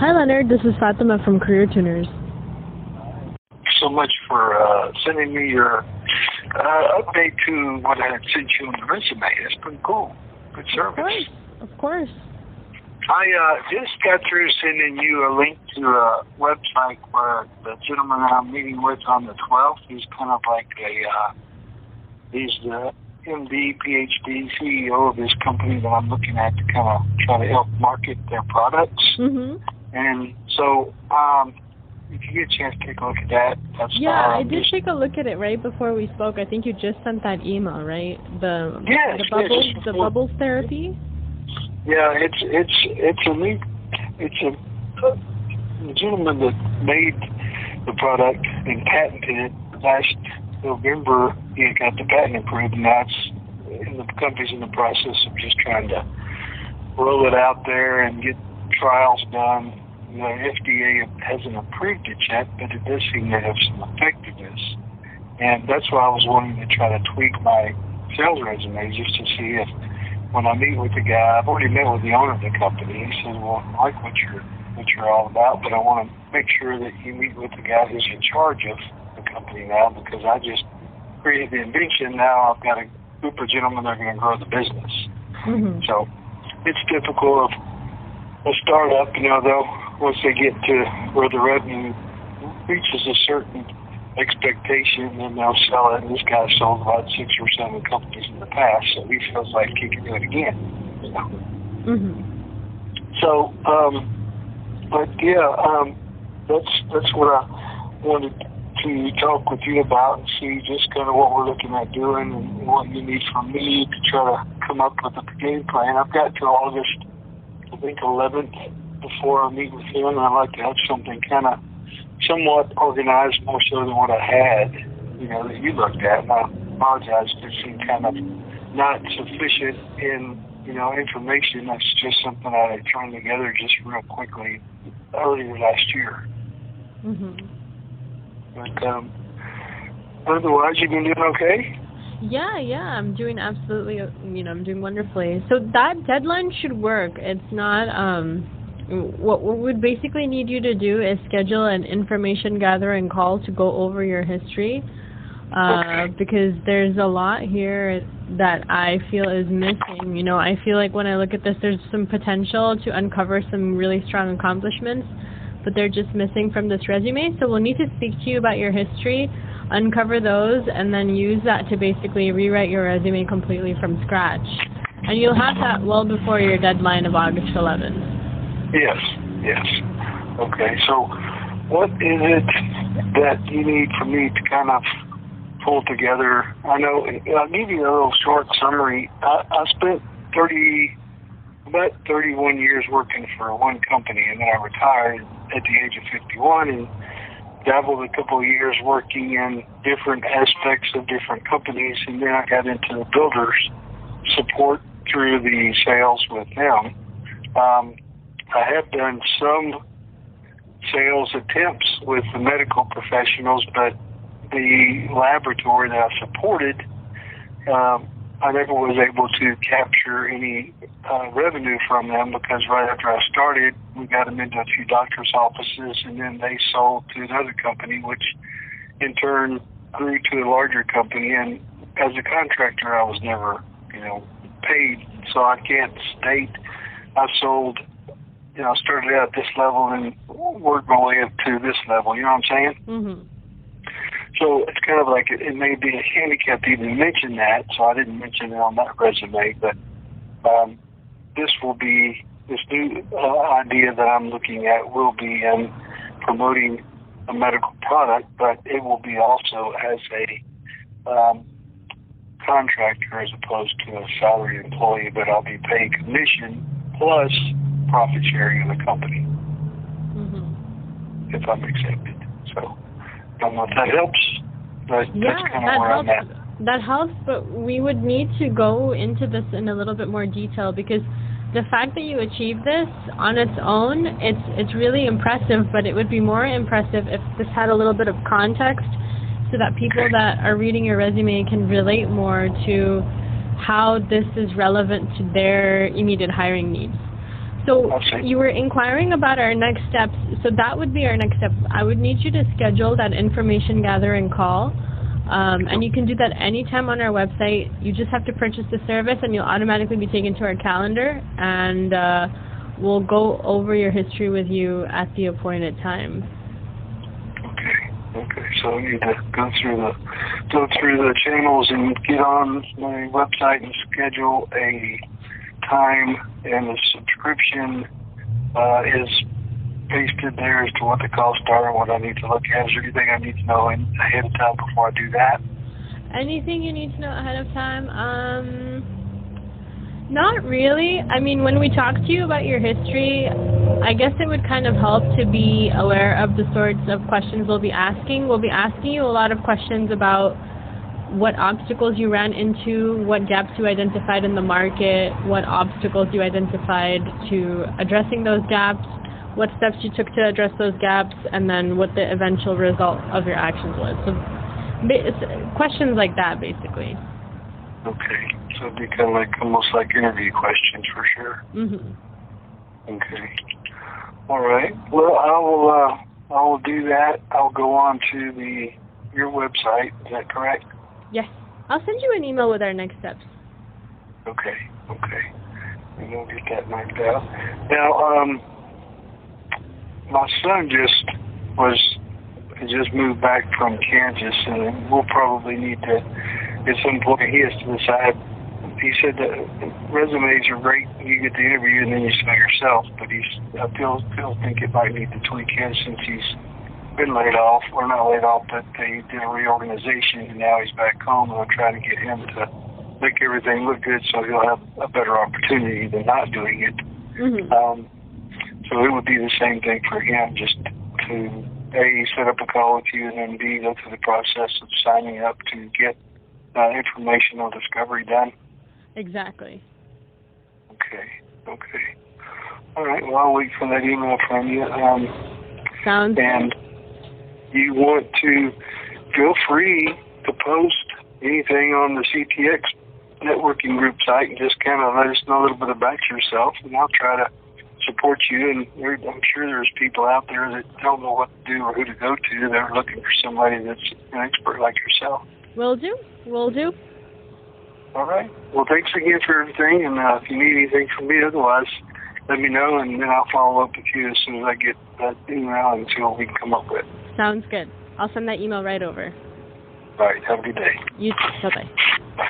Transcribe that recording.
Hi, Leonard. This is Fatima from Career Tuners. So much for sending me your update to what I had sent you on the resume. That's pretty cool. Good service. Of course. I just got through sending you a link to a website where the gentleman that I'm meeting with on the 12th, he's kind of like he's the MD, PhD, CEO of this company that I'm looking at to kind of try to help market their products. Mm-hmm. And so, if you get a chance to take a look at that, that's I did take a look at it right before we spoke. I think you just sent that email, right? The bubbles therapy. Yeah, it's a gentleman that made the product and patented it last November. He got the patent approved, and the company's in the process of just trying to roll it out there and get trials done. The FDA hasn't approved it yet, but it does seem to have some effectiveness. And that's why I was wanting to try to tweak my sales resume just to see if, when I meet with the guy, I've already met with the owner of the company. He said, well, I like what you're all about, but I want to make sure that you meet with the guy who's in charge of the company now, because I just created the invention. Now I've got a group of gentlemen that are going to grow the business. Mm-hmm. So it's typical of a startup, once they get to where the revenue reaches a certain expectation, then they'll sell it. And this guy sold about 6 or 7 companies in the past, so he feels like he can do it again. Mm-hmm. So, that's what I wanted to talk with you about and see just kind of what we're looking at doing and what you need from me to try to come up with a game plan. I've got till August, I think 11th before I meet with him, and I'd like to have something kind of somewhat organized, more so than what I had, that you looked at. And I apologize if it seemed kind of not sufficient in, information. That's just something I had thrown together just real quickly earlier last year. Mm-hmm. But otherwise, you've been doing okay? Yeah, I'm doing absolutely, I'm doing wonderfully. So that deadline should work. It's not, what we'd basically need you to do is schedule an information gathering call to go over your history, because there's a lot here that I feel is missing. I feel like when I look at this, there's some potential to uncover some really strong accomplishments, but they're just missing from this resume. So we'll need to speak to you about your history, uncover those, and then use that to basically rewrite your resume completely from scratch. And you'll have that well before your deadline of August 11th. Yes. Okay, so what is it that you need from me to kind of pull together? I know, I'll give you a little short summary. I spent about 31 years working for one company, and then I retired at the age of 51 and dabbled a couple of years working in different aspects of different companies, and then I got into the builders support through the sales with them. I have done some sales attempts with the medical professionals, but the laboratory that I supported, I never was able to capture any revenue from them, because right after I started, we got them into a few doctor's offices, and then they sold to another company, which in turn grew to a larger company. And as a contractor, I was never, paid, so I can't state I sold. I started out at this level and worked my way up to this level. You know what I'm saying? Mm-hmm. So it's kind of like it may be a handicap to even mention that, so I didn't mention it on that resume. But this new idea that I'm looking at will be in promoting a medical product, but it will be also as a contractor as opposed to a salaried employee, but I'll be paying commission plus profit sharing of the company, if I'm accepted. So I don't know if that helps, but that's kind of where I'm at. That helps, but we would need to go into this in a little bit more detail, because the fact that you achieved this on its own, it's really impressive, but it would be more impressive if this had a little bit of context so that people that are reading your resume can relate more to how this is relevant to their immediate hiring needs. So I see. you were inquiring about our next steps. So that would be our next step. I would need you to schedule that information gathering call. And you can do that anytime on our website. You just have to purchase the service and you'll automatically be taken to our calendar, and we'll go over your history with you at the appointed time. Okay. So I need to go through the channels and get on my website and schedule a time, and the subscription is pasted there as to what the costs are and what I need to look at. Is there anything I need to know ahead of time before I do that? Anything you need to know ahead of time? Not really. I mean, when we talk to you about your history, I guess it would kind of help to be aware of the sorts of questions we'll be asking. We'll be asking you a lot of questions about what obstacles you ran into, what gaps you identified in the market, what obstacles you identified to addressing those gaps, what steps you took to address those gaps, and then what the eventual result of your actions was. So questions like that, basically. Okay, so it'd be kind of like almost like interview questions for sure. Mm-hmm. Okay. All right. Well, I will do that. I'll go on to your website. Is that correct? Yes. I'll send you an email with our next steps. Okay. And we'll get that knocked out. Now, my son just moved back from Kansas, and we'll probably need to, at some point, he has to decide. He said that resumes are great. You get the interview and then you smell yourself, but I think it might need to tweak his since he's been laid off, or not laid off, but they did a reorganization, and now he's back home, and I'm trying to get him to make everything look good so he'll have a better opportunity than not doing it. Mm-hmm. So it would be the same thing for him, just to A, set up a call with you, and then B, go through the process of signing up to get information on discovery done. Exactly. Okay. All right, well, I'll wait for that email from you. Sounds good. And you want to feel free to post anything on the CTX networking group site and just kind of let us know a little bit about yourself, and I'll try to support you. And I'm sure there's people out there that don't know what to do or who to go to. They're looking for somebody that's an expert like yourself. Will do. All right. Well, thanks again for everything, and if you need anything from me otherwise, let me know, and then I'll follow up with you as soon as I get that email and see what we can come up with. Sounds good. I'll send that email right over. All right. Have a good day. You too. Bye-bye. Bye.